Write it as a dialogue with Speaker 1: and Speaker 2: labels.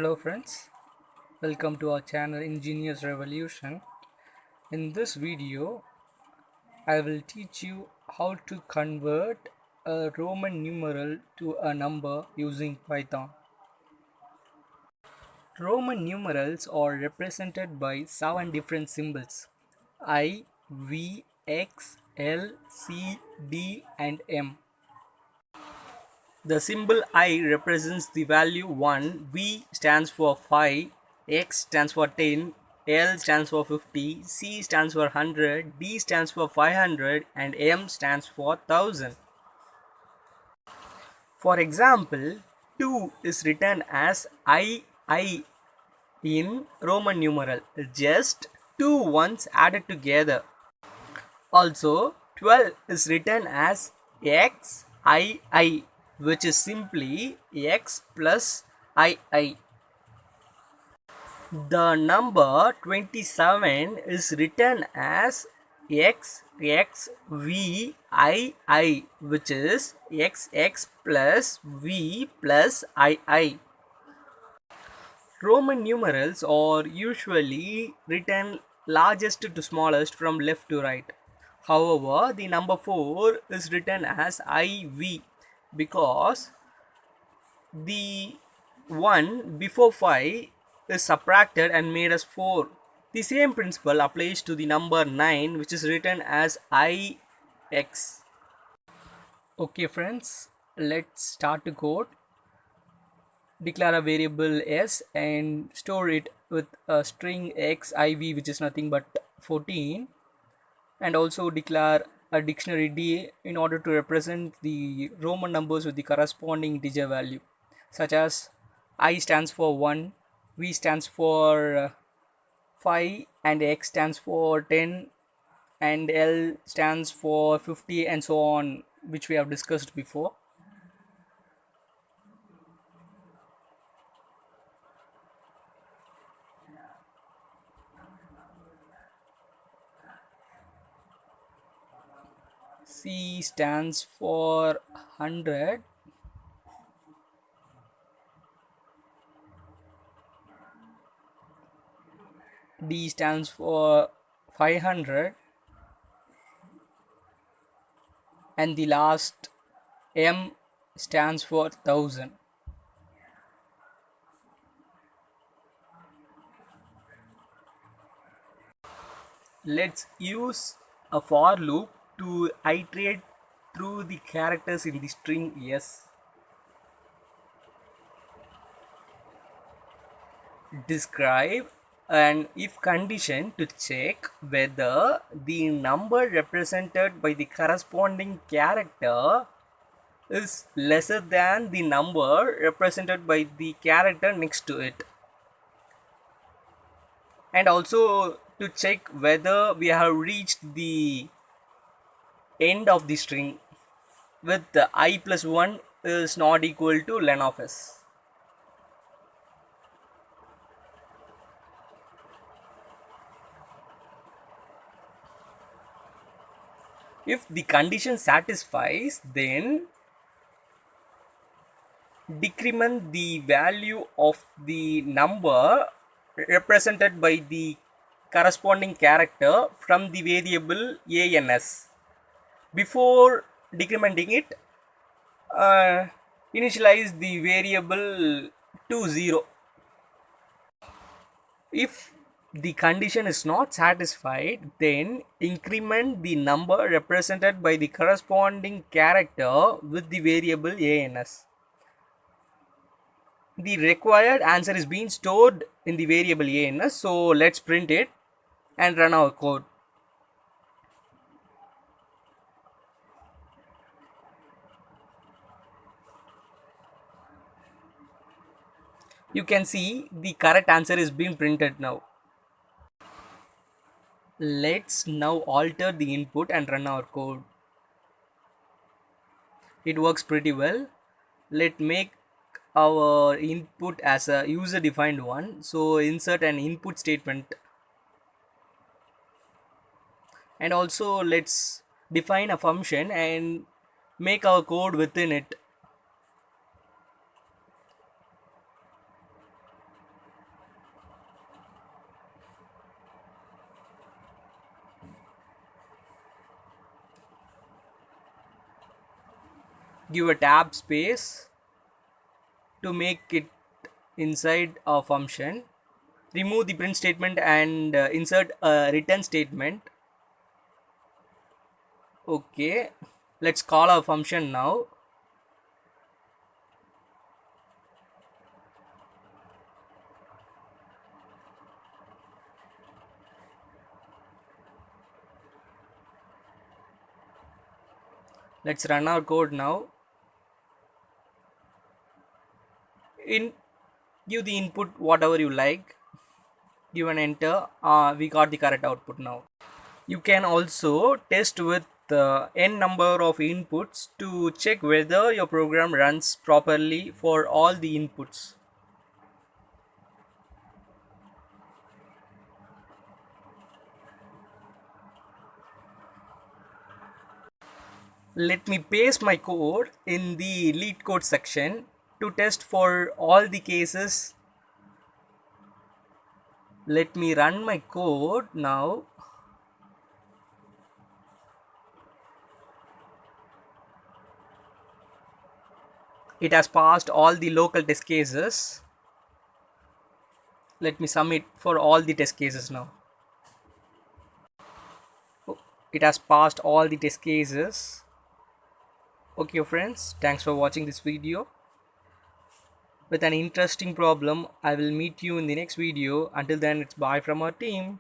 Speaker 1: Hello friends, welcome to our channel Engineers Revolution. In this video, I will teach you how to convert a Roman numeral to a number using Python. Roman numerals are represented by 7 different symbols: I, V, X, L, C, D and M. The symbol I represents the value 1, V stands for 5, X stands for 10, L stands for 50, C stands for 100, D stands for 500 and M stands for 1000. For example, 2 is written as II in Roman numeral, just two ones added together. Also, 12 is written as XII, which is simply X plus II. The number 27 is written as XXVII, which is XX plus V plus II. Roman numerals are usually written largest to smallest from left to right. However, the number 4 is written as IV because the 1 before 5 is subtracted and made as 4. The same principle applies to the number 9, which is written as IX. Okay friends, let's start the code. Declare a variable s and store it with a string xiv, which is nothing but 14, and also declare a dictionary d in order to represent the Roman numbers with the corresponding integer value, such as I stands for 1, V stands for 5 and X stands for 10 and L stands for 50 and so on, which we have discussed before. C stands for 100, D stands for 500 and the last M stands for 1000. Let's use a for loop to iterate through the characters in the string S. Describe an if condition to check whether the number represented by the corresponding character is lesser than the number represented by the character next to it, and also to check whether we have reached the end of the string with the I plus 1 is not equal to len of s. If the condition satisfies, then decrement the value of the number represented by the corresponding character from the variable ans. Before decrementing it, uh, initialize the variable to 0. If the condition is not satisfied, then increment the number represented by the corresponding character with the variable ans. The required answer is being stored in the variable ans, so let's print it and run our code. You can see the correct answer is being printed now. Let's now alter the input and run our code. It works pretty well. Let's make our input as a user defined one, so insert an input statement, and also let's define a function and make our code within it. give a tab space to make it inside a function, remove the print statement and insert a return statement. Okay, let's call our function now. Let's run our code now. In Give the input whatever you like, give an enter. We got the correct output now. You can also test with n number of inputs to check whether your program runs properly for all the inputs. Let me paste my code in the lead code section to test for all the cases. Let me run my code now. It has passed all the local test cases. Let me submit for all the test cases now. It has passed all the test cases. Okay friends, thanks for watching this video. With an interesting problem, I will meet you in the next video. Until then, it's bye from our team.